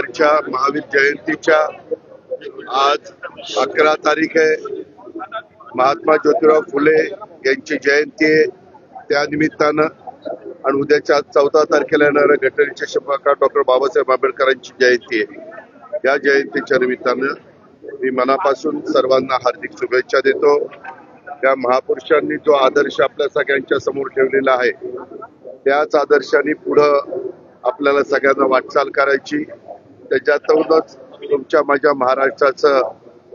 डिसेंबरच्या महावीर जयंतीच्या आज 11 तारीख आहे. महात्मा ज्योतिराव फुले यांची जयंती आहे. त्या निमित्तानं आणि उद्याच्या 14 तारखेला येणाऱ्या घटनेचे शपथकार डॉक्टर बाबासाहेब आंबेडकरांची जयंती आहे. या जयंतीच्या निमित्तानं मी मनापासून सर्वांना हार्दिक शुभेच्छा देतो. त्या महापुरुषांनी जो आदर्श आपल्या सगळ्यांच्या समोर ठेवलेला आहे त्याच आदर्शाने पुढं आपल्याला सगळ्यांना वाटचाल करायची. त्याच्यातूनच तुमच्या माझ्या महाराष्ट्राचं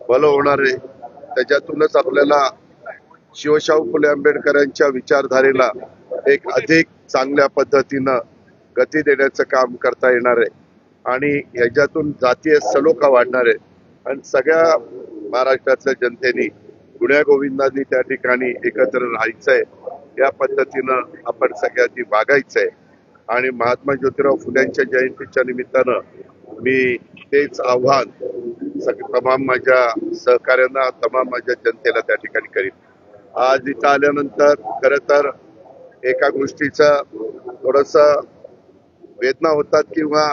भलं होणार आहे. त्याच्यातूनच आपल्याला शिवशाहू फुले आंबेडकरांच्या विचारधारेला एक अधिक चांगल्या पद्धतीनं गती देण्याचं काम करता येणार आहे आणि ह्याच्यातून जातीय सलोखा वाढणार आहे आणि सगळ्या महाराष्ट्रातल्या जनतेने गुण्यागोविंदांनी त्या ठिकाणी एकत्र राहायचंय. या पद्धतीनं आपण सगळ्यांनी वागायचंय आणि महात्मा ज्योतिराव फुल्यांच्या जयंतीच्या निमित्तानं मी तेच आव्हान तमाम माझ्या सहकार्यांना, तमाम माझ्या जनतेला त्या ठिकाणी करीन. आज इथं आल्यानंतर खरं तर एका गोष्टीचं थोडस वेदना होतात किंवा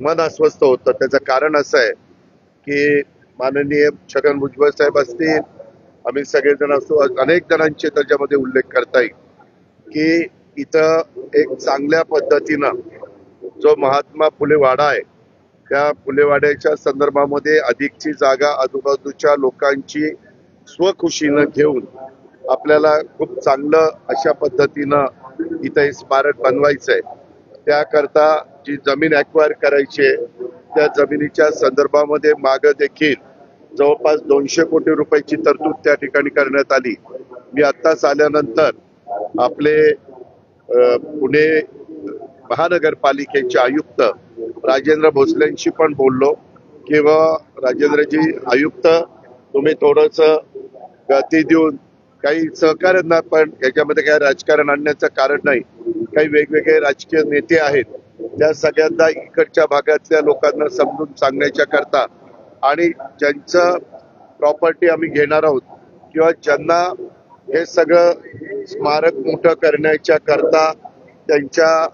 मन अस्वस्थ होतं. त्याचं कारण असं आहे की माननीय छगन भुजबळ साहेब असतील, आम्ही सगळेजण असतो, अनेक जणांचे त्याच्यामध्ये उल्लेख करता येईल की इथं एक चांगल्या पद्धतीनं जो महात्मा फुले वाडा आहे त्या फुलेवाड्याच्या संदर्भामध्ये अधिकची जागा आजूबाजूच्या लोकांची स्वखुशीनं घेऊन आपल्याला खूप चांगलं अशा पद्धतीनं इथं हे स्मारक बनवायचंय. त्याकरता जी जमीन ॲक्वायर करायची आहे त्या जमिनीच्या संदर्भामध्ये मागं देखील जवळपास 200 कोटी रुपयाची तरतूद त्या ठिकाणी करण्यात आली. मी आत्ताच आल्यानंतर आपले पुणे महानगरपालिकेचे आयुक्त राजेंद्र भोसलेंशी पण बोललो किंवा राजेंद्रजी आयुक्त तुम्ही थोडस गती देऊन काही सहकार्यांना, पण याच्यामध्ये काही राजकारण आणण्याचं कारण नाही, काही वेगवेगळे राजकीय नेते आहेत त्या सगळ्यांना इकडच्या भागातल्या लोकांना समजून सांगण्याच्या करता आणि ज्यांचं प्रॉपर्टी आम्ही घेणार आहोत किंवा ज्यांना हे सगळं स्मारक मोठं करण्याच्या करता त्यांच्या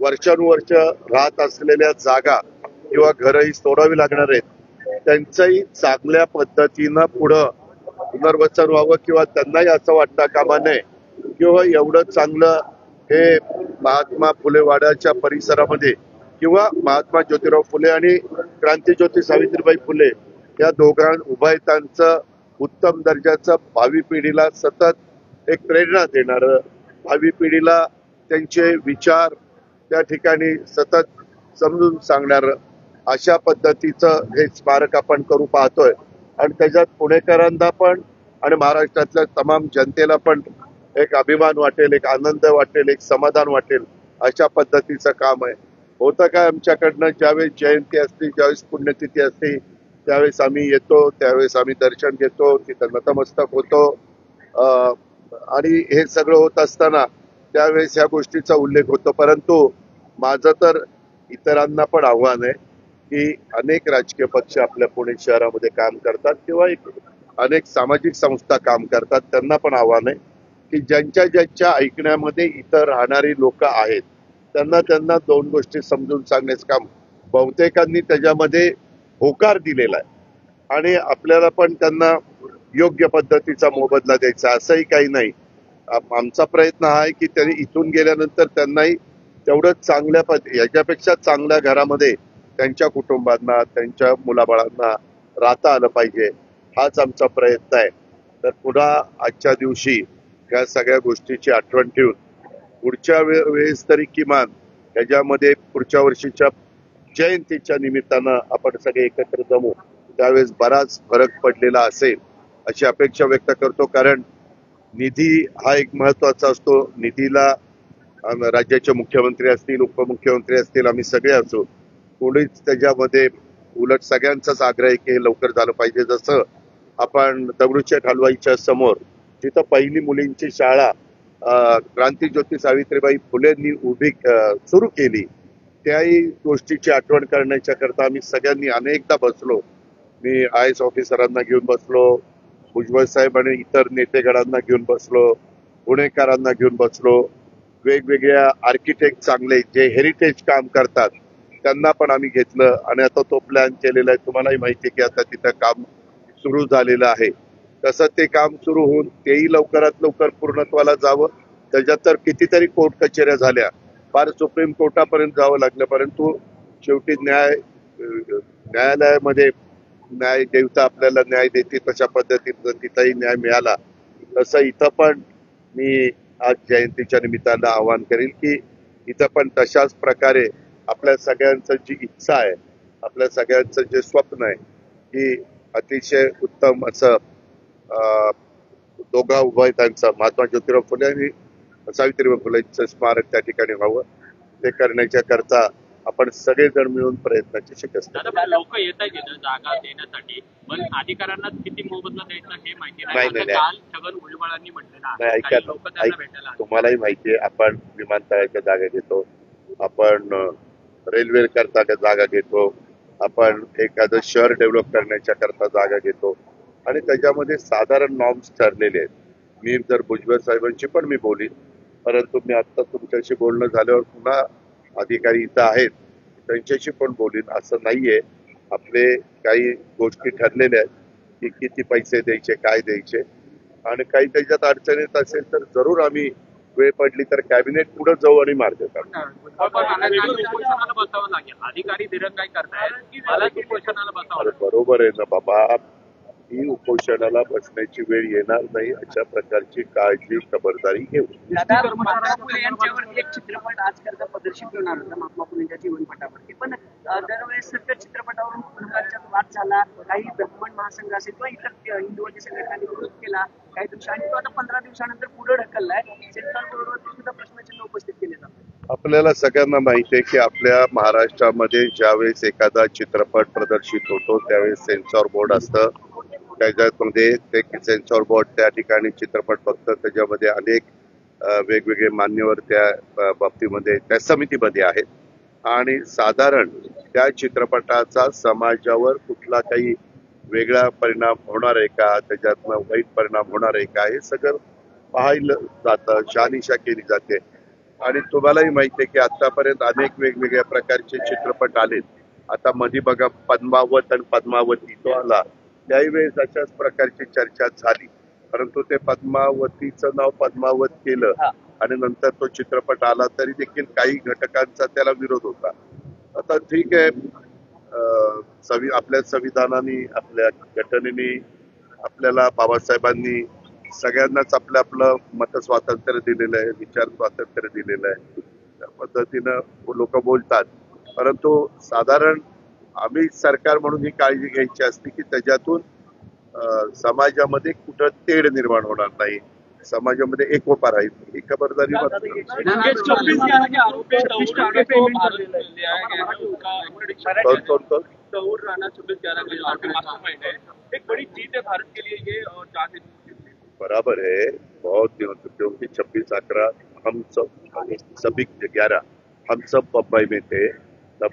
वर्षानुवर्ष राहत असलेल्या जागा किंवा घरही सोडावी लागणार आहेत, त्यांचंही चांगल्या पद्धतीनं पुढं पुनर्वसन व्हावं किंवा त्यांनाही असं वाटता कामा नये किंवा एवढं चांगलं हे महात्मा फुले वाड्याच्या परिसरामध्ये किंवा महात्मा ज्योतिराव फुले आणि क्रांतीज्योती सावित्रीबाई फुले या उभयतांचं उत्तम दर्जाचं भावी पिढीला सतत एक प्रेरणा देणारं, भावी पिढीला त्यांचे विचार त्या ठिकाणी सतत समजून सांगणारं अशा पद्धतीचं हे स्मारक आपण करू पाहतोय आणि त्याच्यात पुणेकरांना पण आणि महाराष्ट्रातल्या तमाम जनतेला पण एक अभिमान वाटेल, एक आनंद वाटेल, एक समाधान वाटेल अशा पद्धतीचं काम आहे. होतं काय आमच्याकडनं ज्यावेळेस जयंती असते, ज्यावेळेस पुण्यतिथी असते त्यावेळेस आम्ही येतो, त्यावेळेस आम्ही दर्शन घेतो, तिथं नतमस्तक होतो आणि हे सगळं होत असताना त्यावेळेस ह्या गोष्टीचा उल्लेख होतो. परंतु माझं तर इतरांना पण आव्हान आहे की अनेक राजकीय पक्ष आपल्या पुणे शहरामध्ये काम करतात किंवा अनेक सामाजिक संस्था काम करतात, त्यांना पण आव्हान आहे की ज्यांच्या ऐकण्यामध्ये इतर राहणारी लोक आहेत त्यांना दोन गोष्टी समजून सांगण्याचं काम बहुतेकांनी त्याच्यामध्ये होकार दिलेला आहे आणि आपल्याला पण त्यांना योग्य पद्धतीचा मोबदला द्यायचा असंही काही नाही. आमचा प्रयत्न हा आहे की त्यांनी इथून गेल्यानंतर त्यांनाही तेवढंच चांगल्या याच्यापेक्षा चांगल्या घरामध्ये त्यांच्या कुटुंबांना, त्यांच्या मुलाबाळांना राहता आलं पाहिजे, हाच आमचा प्रयत्न आहे. तर पुन्हा आजच्या दिवशी या सगळ्या गोष्टीची आठवण ठेवून पुढच्या वेळेस तरी किमान ह्याच्यामध्ये पुढच्या वर्षीच्या जयंतीच्या निमित्तानं आपण सगळे एकत्र जमू, त्यावेळेस बराच फरक पडलेला असेल अशी अपेक्षा व्यक्त करतो. कारण निधी हा एक महत्वाचा असतो. निधीला राज्याचे मुख्यमंत्री असतील, उपमुख्यमंत्री असतील, आम्ही सगळे असो, कोणीच त्याच्यामध्ये उलट सगळ्यांचाच आग्रह आहे की लवकर झालं पाहिजे. जसं आपण दगडूशेठ हलवाईच्या समोर तिथं पहिली मुलींची शाळा क्रांतीज्योती सावित्रीबाई फुलेंनी सुरू केली, त्याही गोष्टीची आठवण करण्याच्या करता आम्ही सगळ्यांनी अनेकदा बसलो. मी IAS ऑफिसरांना घेऊन बसलो, भुजबळ साहेब आणि इतर नेतेगणांना घेऊन बसलो, पुणेकरांना घेऊन बसलो, वेगवेगळ्या आर्किटेक्ट चांगले जे हेरिटेज काम करतात त्यांना पण आम्ही घेतलं आणि आता तो प्लॅन केलेला आहे. तुम्हालाही माहिती आहे की आता तिथं काम सुरू झालेलं आहे. तसं ते काम सुरू होऊन तेही लवकरात लवकर पूर्णत्वाला जावं. त्याच्यात तर कितीतरी कोर्ट कचेऱ्या झाल्या, फार सुप्रीम कोर्टापर्यंत जावं लागलं, परंतु शेवटी न्यायालयामध्ये न्याय देवता आपल्याला न्याय देते तशा पद्धतीनं तिथंही न्याय मिळाला. तसं इथं पण मी आज जयंतीच्या निमित्तानं आवाहन करेल की इथं पण तशाच प्रकारे आपल्या सगळ्यांचं जी इच्छा आहे, आपल्या सगळ्यांचं जे स्वप्न आहे की अतिशय उत्तम असं दोघा उभयतांचं महात्मा ज्योतिराव फुले आणि सावित्रीबाई फुलेंचं स्मारक त्या ठिकाणी व्हावं. ते करण्याच्या करता आपण सगळेजण मिळून प्रयत्नाची शिकस्त. लोक येत आहेत जागा देण्यासाठी, पण अधिकाऱ्यांना किती मोबदला द्यायचा हे माहिती नाही. काल छगन भुजबळांनी म्हटलेलं ऐका, तुम्हालाही माहिती आहे आपण विमानतळाच्या जागा घेतो, आपण रेल्वे करता जागा घेतो, आपण एखादं शहर डेव्हलप करण्याच्या करता जागा घेतो आणि त्याच्यामध्ये साधारण नॉर्म्स ठरलेले आहेत. मी जर भुजबळ साहेबांशी पण मी बोलीन, परंतु मी आता तुमच्याशी बोलणं झाल्यावर पुन्हा अधिकारी इथं आहेत त्यांच्याशी पण बोलीन. असं नाहीये, आपले काही गोष्टी ठरलेल्या आहेत की किती पैसे द्यायचे, काय द्यायचे, आणि काही त्याच्यात अडचणीत असेल तर जरूर आम्ही वेळ पडली तर कॅबिनेट पुढे जाऊ आणि मार्ग काढू. बसावं लागेल. अधिकारी दिरंगाई करतायत, मला उपोषणाला बसावं. बरोबर आहे ना बाबा, ही उपोषणाला बसण्याची वेळ येणार नाही अशा प्रकारची काळजी खबरदारी घेऊ. महात्मा फुले यांच्यावरती एक चित्रपट आज करता प्रदर्शित होणार होता महात्मा फुलेंच्या जीवनपटावरती, पण दरवेळेस सगळ्या चित्रपटावरून कुटुंबांच्यात वाद झाला. काही ब्राह्मण महासंघ असेल किंवा इतर हिंदुवादी संघटनांनी विरोध केला, काही दिवसांनी तो आता 15 दिवसानंतर पुढे ढकललाय. सेन्सॉर बोर्डवरती सुद्धा प्रश्नचिन्ह उपस्थित केले जातात. आपल्याला सगळ्यांना माहिती आहे की आपल्या महाराष्ट्रामध्ये ज्यावेळेस एखादा चित्रपट प्रदर्शित होतो त्यावेळेस सेन्सॉर बोर्ड असतं. त्याच्यामध्ये ते सेन्सॉर बोर्ड त्या ठिकाणी चित्रपट बघतं. त्याच्यामध्ये अनेक वेगवेगळे मान्यवर त्या बाबतीमध्ये त्या समितीमध्ये आहेत आणि साधारण त्या चित्रपटाचा समाजावर कुठला काही वेगळा परिणाम होणार आहे का, त्याच्यातनं वाईट परिणाम होणार आहे का, हे सगळं पाहिलं जातं, शहानिशा केली जाते. आणि तुम्हालाही माहिती आहे की आतापर्यंत अनेक वेगवेगळ्या प्रकारचे चित्रपट आलेत. आता मध्ये बघा पद्मावत आणि पद्मावती तो आला, त्याही वेळेस अशाच प्रकारची चर्चा झाली, परंतु ते पद्मावतीचं नाव पद्मावत केलं आणि नंतर तो चित्रपट आला तरी देखील काही घटकांचा त्याला विरोध होता. आता ठीक आहे, आपल्या संविधानाने, आपल्या घटनेने आपल्याला, बाबासाहेबांनी सगळ्यांनाच आपलं आपलं मत स्वातंत्र्य दिलेलं आहे, विचार स्वातंत्र्य दिलेलं आहे. त्या पद्धतीनं लोक बोलतात, परंतु साधारण आम्ही सरकार म्हणून ही काळजी घ्यायची असते की त्याच्यातून समाजामध्ये कुठं तेढ निर्माण होणार नाही, समाजामध्ये एकोपा राहील, ही खबरदारी बराबर है. बहुत दिनों तक क्योंकि 26/11 हम सब सभी 11 हम सब बम्बई में थे. तब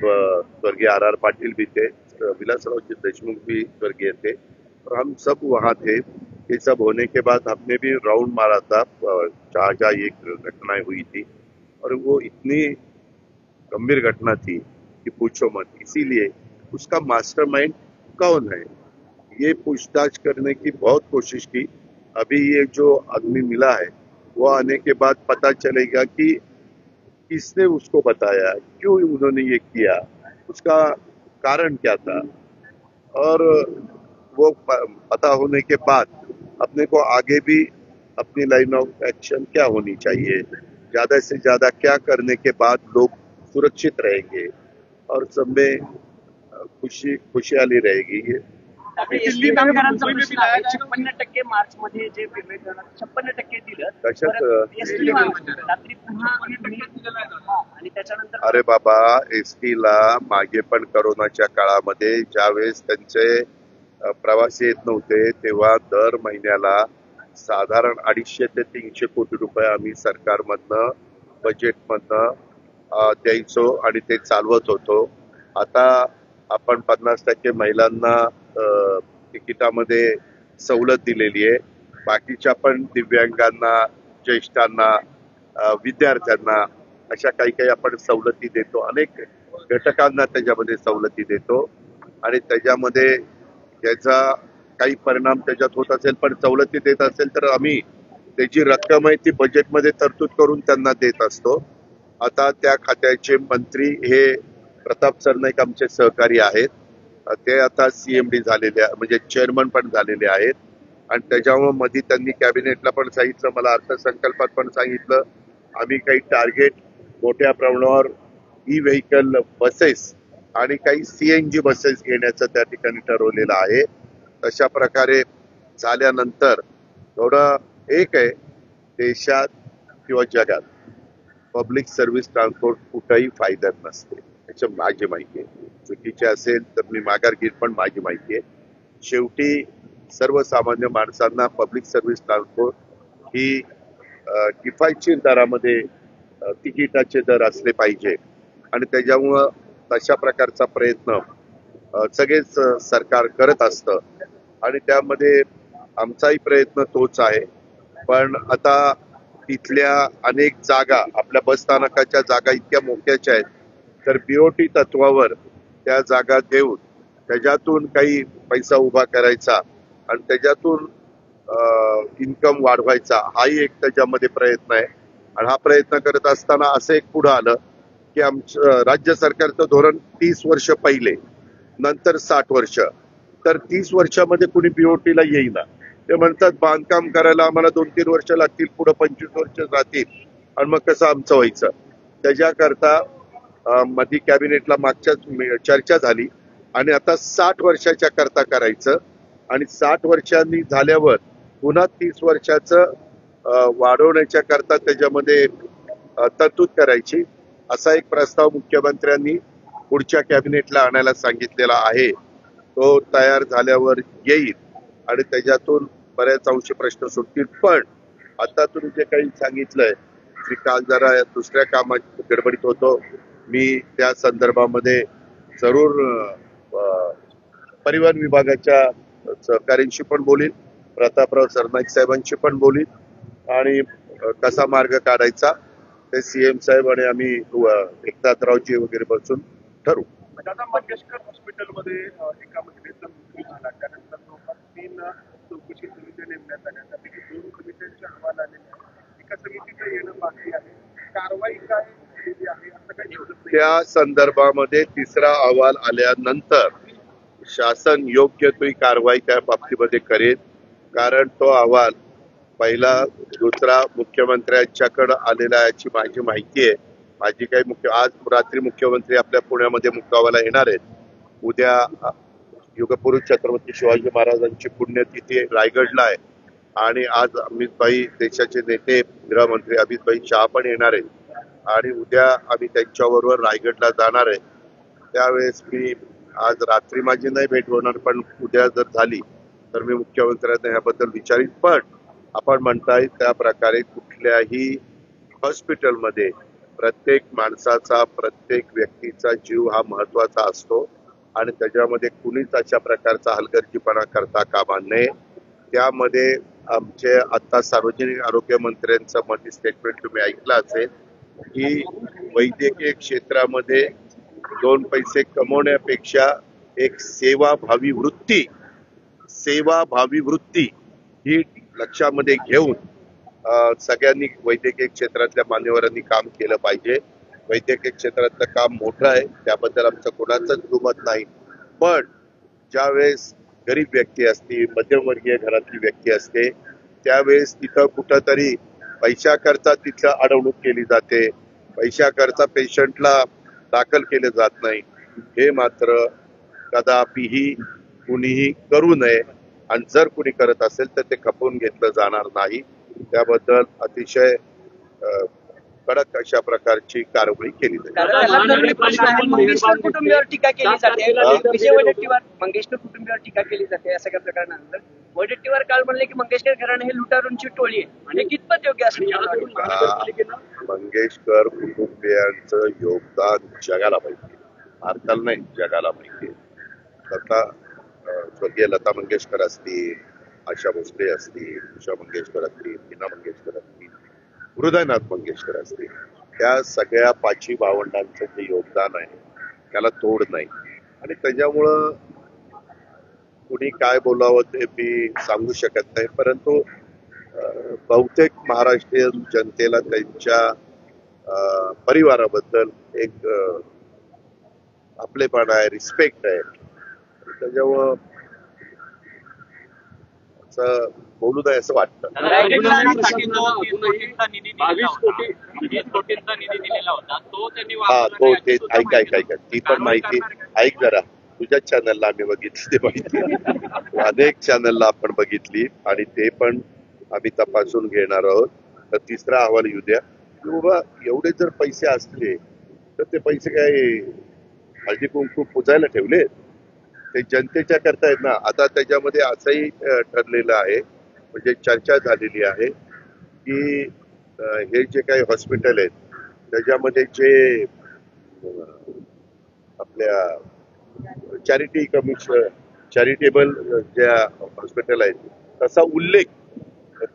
स्वर्गीय RR पाटिल भी थे, विलासराव देशमुख भी स्वर्गीय थे और हम सब वहाँ थे. ये सब होने के बाद हमने भी राउंड मारा था जहाँ जहाँ ये घटनाएं हुई थी और वो इतनी गंभीर घटना थी कि पूछो मत. इसीलिए उसका मास्टरमाइंड कौन है ये पूछताछ करने की बहुत कोशिश की. अभी ये जो आदमी मिला है वो आने के बाद पता चलेगा कि किसने उसको बताया, क्यों उन्होंने ये किया, उसका कारण क्या था, और वो पता होने के बाद अपने को आगे भी अपनी लाइन ऑफ एक्शन क्या होनी चाहिए, ज्यादा से ज्यादा क्या करने के बाद लोग सुरक्षित रहेंगे और सब में खुशहाली रहेगी. ये दिल्ली कामगारांचा प्रश्न आहे. 56% मार्च मध्ये जे पेमेंट 56% दिलं, रात्री पुन्हा आणि त्याच्यानंतर अरे बाबा, एसटी ला मागे पण कोरोनाच्या काळामध्ये ज्यावेळेस त्यांचे प्रवासी येत नव्हते तेव्हा दर महिन्याला साधारण 250 ते 300 कोटी रुपये आम्ही सरकारमधनं बजेटमधनं द्यायचो आणि ते चालवत होतो. आता आपण 50% महिलांना तिकिटामध्ये सवलत दिलेली आहे. बाकीच्या पण दिव्यांगांना, ज्येष्ठांना, विद्यार्थ्यांना अशा काही काही आपण सवलती देतो. अनेक घटकांना त्याच्यामध्ये सवलती देतो आणि त्याच्यामध्ये त्याचा काही परिणाम त्याच्यात होत असेल, पण सवलती देत असेल तर आम्ही त्याची रक्कम आहे ती बजेटमध्ये तरतूद करून त्यांना देत असतो. आता त्या खात्याचे मंत्री हे प्रताप सरनाईक आमचे सहकारी आहेत. ते आता CMD झालेले म्हणजे चेअरमन पण झालेले आहेत आणि त्याच्यामुळे मध्ये त्यांनी कॅबिनेटला पण सांगितलं, मला अर्थसंकल्पात पण सांगितलं, आम्ही काही टार्गेट मोठ्या प्रमाणावर व्हेकल बसेस आणि काही CNG बसेस घेण्याचं त्या ठिकाणी ठरवलेलं आहे. तशा प्रकारे झाल्यानंतर थोडं एक आहे, देशात किंवा जगात पब्लिक सर्व्हिस ट्रान्सपोर्ट कुठंही फायद्यात नसते, याची माझी माहिती आहे. चुकीचे असेल तर मी माघार घेईन, पण माझी माहिती आहे. शेवटी सर्वसामान्य माणसांना पब्लिक सर्व्हिस ट्रान्सपोर्ट ही किफायतशीर दरामध्ये तिकिटाचे दर असले पाहिजे आणि त्याच्यामुळं तशा प्रकारचा प्रयत्न सगळेच सरकार करत असतं आणि त्यामध्ये आमचाही प्रयत्न तोच आहे. पण आता तिथल्या अनेक जागा, आपल्या बसस्थानकाच्या जागा इतक्या मोक्याच्या आहेत, तर BOT तत्वावर त्या जागा देऊन त्याच्यातून काही पैसा उभा करायचा आणि त्याच्यातून इन्कम वाढवायचा, हाही एक त्याच्यामध्ये प्रयत्न आहे. आणि हा प्रयत्न करत असताना असं एक पुढे आलं की आमचं राज्य सरकारचं धोरण 30 वर्ष पहिले, नंतर 60 वर्ष. तर 30 वर्षामध्ये कुणी BOTला येईना. ते म्हणतात बांधकाम करायला आम्हाला 2-3 वर्ष लागतील, पुढे 25 वर्ष जातील आणि मग कसं आमचं व्हायचं. त्याच्याकरता मध्ये कॅबिनेटला मागच्या चर्चा झाली आणि आता 60 वर्षाच्या करता करायचं आणि 60 वर्षांनी झाल्यावर पुन्हा 30 वर्षाचं वाढवण्याच्या करता त्याच्यामध्ये तरतूद करायची, असा एक प्रस्ताव मुख्यमंत्र्यांनी पुढच्या कॅबिनेटला आणायला सांगितलेला आहे. तो तयार झाल्यावर येईल आणि त्याच्यातून बऱ्याच अंशी प्रश्न सुटतील. पण आता तुम्ही जे काही सांगितलंय, मी काल जरा दुसऱ्या कामात गडबडीत होतो, मी त्या संदर्भामध्ये जरूर परिवहन विभागाच्या सहकाऱ्यांशी पण बोलीन, प्रतापराव सरनाईक साहेबांशी पण बोलीन आणि कसा मार्ग काढायचा ते CM साहेब आणि आम्ही एकनाथरावजी वगैरे बसून ठरवू. दादा, मंगेशकर हॉस्पिटलमध्ये एका महिलेचा मृत्यू झाला, त्यानंतर जवळपास 3 चौकशी समित्या नेमण्यात आल्या, त्यापैकी 2 समित्यांचे अहवाल आलेले आहेत. एका समितीचं येणं बाकी आहे. कारवाई काय केली आहे असं काही दिसत नाही. त्या संदर्भामध्ये 3रा अहवाल आल्यानंतर शासन योग्य ती कारवाई त्या बाबतीमध्ये करेल. कारण तो अहवाल पहिला, दुसरा मुख्यमंत्र्यांच्याकडे आलेला याची माझी माहिती आहे. माझी काही आज रात्री मुख्यमंत्री आपल्या पुण्यामध्ये मुक्कामाला येणार आहेत. उद्या युगपुरुष छत्रपती शिवाजी महाराजांची पुण्यतिथी रायगडला आहे आणि आज अमितभाई, देशाचे नेते गृहमंत्री अमितभाई शहा पण येणार आहेत आणि उद्या आम्ही त्यांच्याबरोबर रायगडला जाणार आहे. त्यावेळेस मी आज रात्री माझी नाही भेट होणार, पण उद्या जर झाली तर मी मुख्यमंत्र्यांना ह्याबद्दल विचारीन. पण आपण म्हणताय त्या प्रकारे कुठल्याही हॉस्पिटलमध्ये प्रत्येक माणसाचा, प्रत्येक व्यक्तीचा जीव हा महत्वाचा असतो आणि त्याच्यामध्ये कुणीच अशा प्रकारचा हलगर्जीपणा करता कामा नये. त्यामध्ये आमचे आता सार्वजनिक आरोग्य मंत्र्यांचं मध्ये स्टेटमेंट तुम्ही ऐकलं असेल की वैद्यकीय क्षेत्रामध्ये 2 पैसे कमवण्यापेक्षा एक सेवाभावी वृत्ती ही लक्षामध्ये घेऊन सगळ्यांनी वैद्यकीय क्षेत्रातल्या मान्यवरांनी काम केलं पाहिजे. वैद्यकीय क्षेत्रातलं काम मोठं आहे, त्याबद्दल आमचं कोणाचंच दुमत नाही. पण ज्यावेळेस गरीब व्यक्ती असते, मध्यमवर्गीय घरातली व्यक्ती असते, त्यावेळेस तिथं कुठंतरी पैशाकरता तिथं अडवणूक केली जाते, पैशाकरता पेशंटला दाखल केले जात नाही. हे मात्र कदापिही कुणीही करू नये आणि जर कुणी करत असेल तर ते खपवून घेतलं जाणार नाही. त्याबद्दल अतिशय कडक अशा प्रकारची कारवाई केली जाईल. मंगेशकर कुटुंबियावर टीका केली जाते, विजय वडेट्टीवार मंगेशकर कुटुंबियावर टीका केली जाते या सगळ्या प्रकरणानंतर. वडेट्टीवार काल म्हणले की मंगेशकर घराणे हे लुटारूंची टोळी आहे आणि कितपत योग्य असेल. मंगेशकर कुटुंबियांचं योगदान जगाला माहिती, भारताला नाही जगाला माहिती. स्वर्गीय लता मंगेशकर असतील, आशा भोसले असतील, उषा मंगेशकर असतील, मीना मंगेशकर असतील, हृदयनाथ मंगेशकर असतील, त्या सगळ्या 5 भावंडांचं जे योगदान आहे त्याला तोड नाही. आणि त्याच्यामुळं कुणी काय बोलावं ते मी सांगू शकत नाही, परंतु बहुतेक महाराष्ट्रीयन जनतेला त्यांच्या परिवाराबद्दल एक आपलेपणा आहे, रिस्पेक्ट आहे. त्याच्यामुळं असं बोलू नये असं वाटतं. रायगडसाठी जो 30 कोटींचा निधी दिलेला होता, 30 कोटींचा निधी दिलेला होता, तो त्यांनी हा वापरला तो नाही ते याची सुद्धा ऐक माहिती ऐक ऐक ती पण माहिती ऐक जरा. तुझ्याच चॅनलला आम्ही बघितली ते माहिती अनेक चॅनलला आपण बघितली आणि ते पण आम्ही तपासून घेणार आहोत. तर तिसरा अहवाल येऊ द्या की बाबा एवढे जर पैसे असले तर ते पैसे काय हळदी कुंकू पुजायला ठेवले, ते जनतेच्या करता आहेत ना. आता त्याच्यामध्ये असंही ठरलेलं आहे, म्हणजे चर्चा झालेली आहे की हे जे काही हॉस्पिटल आहेत त्याच्यामध्ये जे आपल्या चॅरिटेबल ज्या हॉस्पिटल आहेत तसा उल्लेख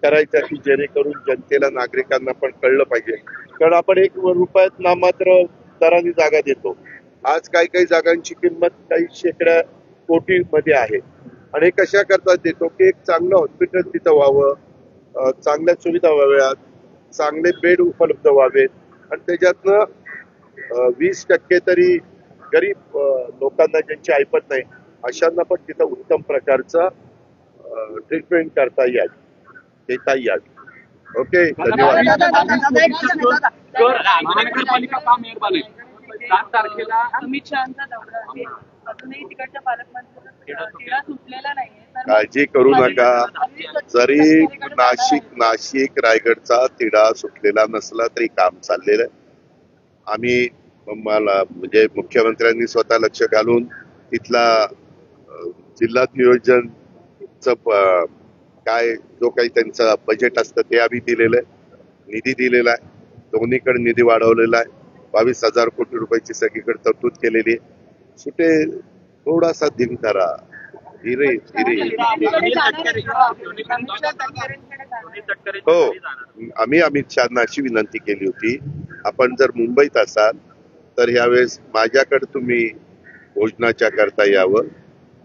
करायचा की जेणेकरून जनतेला नागरिकांना पण कळलं पाहिजे. कारण आपण 1 रुपयात नामात्र दराने जागा देतो. आज काही जागांची किंमत काही शेकड्या कोटी मध्ये आहे. आणि हे कशा करता देतो की एक चांगलं हॉस्पिटल तिथं व्हावं, चांगल्या सुविधा व्हाव्यात, चांगले बेड उपलब्ध व्हावेत आणि त्याच्यातनं 20% तरी गरीब लोकांना ज्यांची ऐपत नाही अशांना पण तिथं उत्तम प्रकारचा ट्रीटमेंट करता देता यावी. ओके, धन्यवाद. महानगरपालिका का मेहरबान आहे? 7 तारखेला अमित शहाचा दौरा आहे. अजूनही तिकडच्या पालकमंत्र्यांचा तिढा सुटलेला नाहीये. तर काळजी करू नका. जरी नाशिक रायगडचा तिढा सुटलेला नसला तरी काम चाललेलं आहे. आम्ही मला म्हणजे मुख्यमंत्र्यांनी स्वतः लक्ष घालून तिथला जिल्हा नियोजनच काय जो काही त्यांचं बजेट असतं ते आम्ही दिलेलं आहे, निधी दिलेला आहे. दोन्हीकडे निधी वाढवलेला आहे. 22,000 कोटी रुपयाची सगळीकडे तरतूद केलेली आहे. सुटे थोडासा धीम धरा, धीरे धीरे. हो, आम्ही अमित शहाना अशी विनंती केली होती, आपण जर मुंबईत असाल तर यावेळेस माझ्याकडे तुम्ही भोजनाच्या करता यावं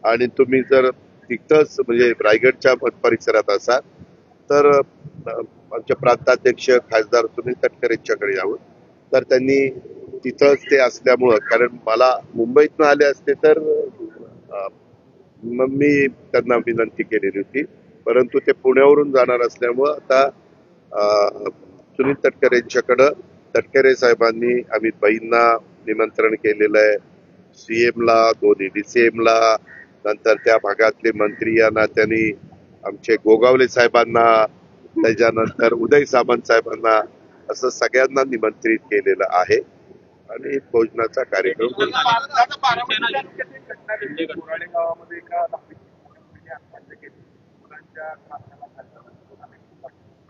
आणि तुम्ही जर तिथंच म्हणजे रायगडच्या परिसरात असाल तर आमचे प्रांताध्यक्ष खासदार सुनील तटकरेंच्याकडे यावं. तर त्यांनी तिथंच ते असल्यामुळं, कारण मला मुंबईतनं आले असते तर मग मी त्यांना विनंती केलेली होती, परंतु ते पुण्यावरून जाणार असल्यामुळं आता सुनील तटकरेंच्याकडं तटकरे साहेबांनी अमित भाईंना निमंत्रण केलेलं आहे. सीएमला, 2 DCMला, नंतर त्या भागातले मंत्री या नात्याने आमचे गोगावले साहेबांना, त्याच्यानंतर उदय सामंत साहेबांना, असं सगळ्यांना निमंत्रित केलेलं आहे आणि भोजनाचा कार्यक्रम कोराळे गावामध्ये एका आत्महत्या केली. मुलांच्या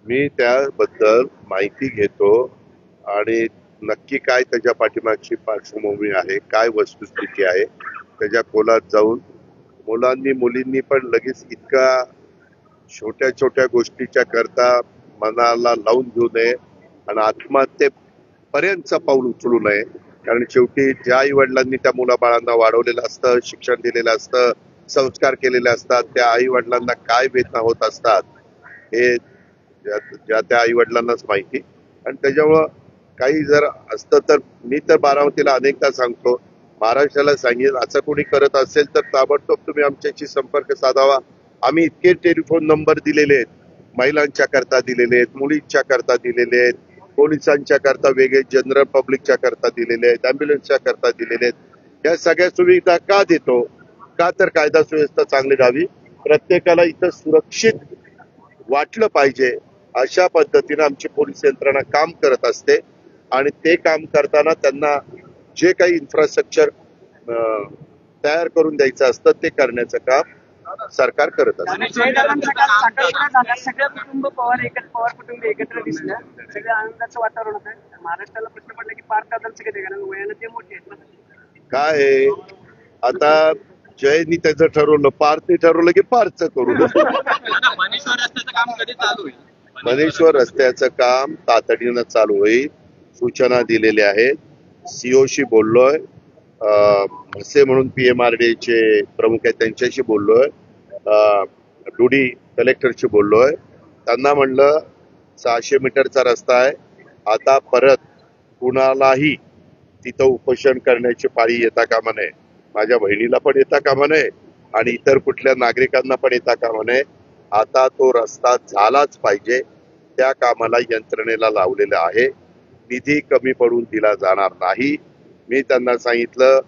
मी त्याबद्दल माहिती घेतो आणि नक्की काय त्याच्या पाठीमागची पार्श्वभूमी आहे, काय वस्तुस्थिती आहे, त्याच्या खोलात जाऊन मुलांनी मुलींनी पण लगेच इतका छोट्या गोष्टीच्या करता मनाला लावून घेऊ नये आणि आत्महत्येपर्यंतचं पाऊल उचलू नये. कारण शेवटी ज्या आई वडिलांनी त्या मुलाबाळांना वाढवलेलं असतं, शिक्षण दिलेलं असतं, संस्कार केलेले असतात, त्या आई वडिलांना काय वेदना होत असतात हे ज्या त्या आई वडिलांनाच माहिती. आणि त्याच्यामुळं काही जर असतं तर मी तर बारामतीला अनेकदा सांगतो, महाराष्ट्राला सांगेन असं कोणी करत असेल तर ताबडतोब तुम्ही आमच्याशी संपर्क साधावा. आम्ही इतके टेलिफोन नंबर दिलेले आहेत, महिलांच्या करता दिलेले आहेत, मुलींच्या करता दिलेले आहेत, पोलिसांच्या करता वेगळे, जनरल पब्लिकच्या करता दिलेले आहेत, अँब्युलन्सच्या करता दिलेले आहेत. या सगळ्या सुविधा का देतो? का तर कायदा सुव्यवस्था चांगली राहावी, प्रत्येकाला इथं सुरक्षित वाटलं पाहिजे अशा पद्धतीने आमची पोलीस यंत्रणा काम करत असते. आणि ते काम करताना त्यांना जे काही इन्फ्रास्ट्रक्चर तयार करून द्यायचं असतं ते करण्याचं काम सरकार करत असतं. सगळं कुटुंब पवार कुटुंब एकत्र दिसलं, सगळं आनंदाचं वातावरण होतं. महाराष्ट्राला प्रश्न पडला की पार दादांचं कधी, कारण वयानं ते मोठे आहेत. काय आहे आता जयनी त्याचं ठरवलं, पारने ठरवलं की पारचं करू. मनेश्वर रस्त्याचं काम कधी चालू होईल? मनेश्वर रस्त्याचं काम तातडीनं चालू होईल. सूचना दिलेल्या आहेत, सीओशी बोललोय, म्हसे म्हणून PMRDAचे प्रमुख आहेत त्यांच्याशी बोललोय, डुडी कलेक्टरशी बोललोय. त्यांना म्हणलं 600 मीटरचा रस्ता आहे, आता परत कुणालाही तिथं उपोषण करण्याची पाळी येता कामा नये. माझ्या बहिणीला पण येता कामा नये आणि इतर कुठल्या नागरिकांना पण येता कामा नये. आता तो रस्ता झालाच पाहिजे. त्या कामाला यंत्रणेला लावलेलं आहे. निधी कमी पडून दिला जाणार नाही. मी त्यांना सांगितलं,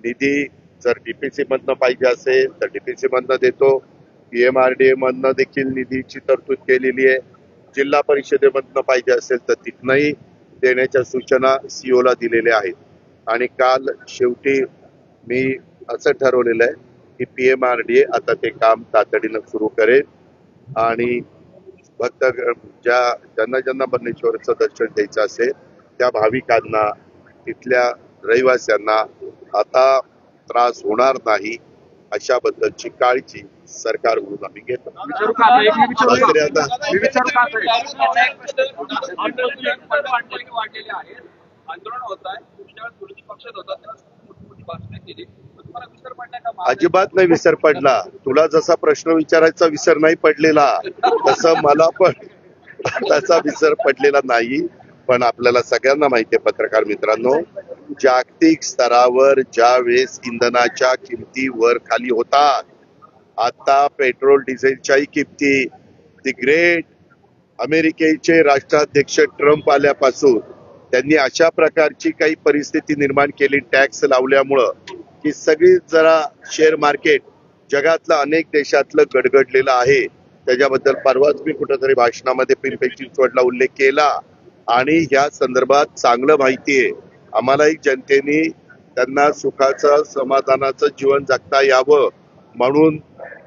निधी जर DPC मधनं पाहिजे असेल तर DPC मधनं देतो. PMRDA मधनं देखील निधीची तरतूद केलेली आहे. जिल्हा परिषदेमधनं पाहिजे असेल तर तिथनंही देण्याच्या सूचना CO ला दिलेल्या आहेत. आणि काल शेवटी मी असं ठरवलेलं आहे की PMRDA आता ते काम तातडीनं सुरू करेल आणि फक्त ज्यांना बन्नेश्वरचं दर्शन घ्यायचं असेल त्या भाविकांना, तिथल्या रहिवाशांना आता त्रास होणार नाही अशाबद्दलची काळजी सरकार म्हणून आम्ही घेतो. अजिबात नाही विसर पडला. तुला जसा प्रश्न विचारायचा विसर नाही पडलेला तसं मला पण तसा विसर पडलेला नाही. पण आपल्याला सगळ्यांना माहिती आहे पत्रकार मित्रांनो, जागतिक स्तरावर ज्या वेळेस इंधनाच्या किमती वर खाली होतात, आता पेट्रोल डिझेलच्याही किमती, दी ग्रेट अमेरिकेचे राष्ट्राध्यक्ष ट्रम्प आल्यापासून त्यांनी अशा प्रकारची काही परिस्थिती निर्माण केली टॅक्स लावल्यामुळं की सगळी जरा शेअर मार्केट जगातलं अनेक देशातलं गडगडलेलं आहे. त्याच्याबद्दल परवाच मी कुठेतरी भाषणामध्ये पिंपरी चिंचवडला उल्लेख केला आणि या संदर्भात चांगलं माहिती आहे. आम्हालाही जनतेने त्यांना सुखाचं समाधानाचं जीवन जगता यावं म्हणून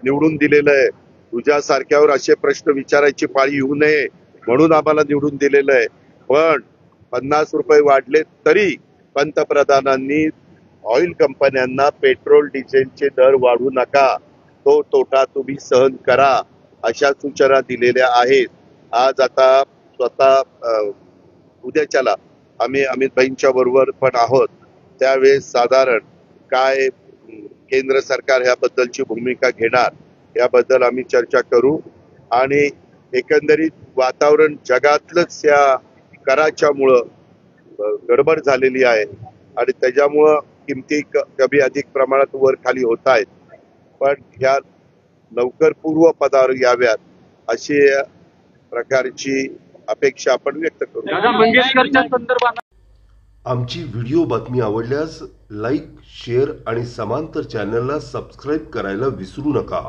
निवडून दिलेलं आहे. तुझ्यासारख्यावर असे प्रश्न विचारायची पाळी येऊ नये म्हणून आम्हाला निवडून दिलेलं आहे. पण 50 रुपये वाढले तरी पंतप्रधानांनी ऑइल कंपन्यांना पेट्रोल डिझेलचे दर वाढवू नका, तो तोटा तुम्ही सहन करा अशा सूचना दिलेल्या आहेत. आज आता स्वतः उद्याच्याला आम्ही अमित भाईंच्या बरोबर पण आहोत. त्यावेळेस साधारण काय केंद्र सरकार ह्याबद्दलची भूमिका घेणार याबद्दल आम्ही चर्चा करू. आणि एकंदरीत वातावरण जगातलंच या कराच्यामुळं गडबड झालेली आहे आणि त्याच्यामुळं किमती कमी अधिक प्रमाणात वर खाली होत आहेत. पण ह्या लवकर पूर्वपदावर याव्यात अशी प्रकारची अपेक्षा आपण व्यक्त करू. आमची व्हिडिओ बातमी आवडल्यास लाईक, शेअर आणि समांतर चॅनलला सबस्क्राईब करायला विसरू नका.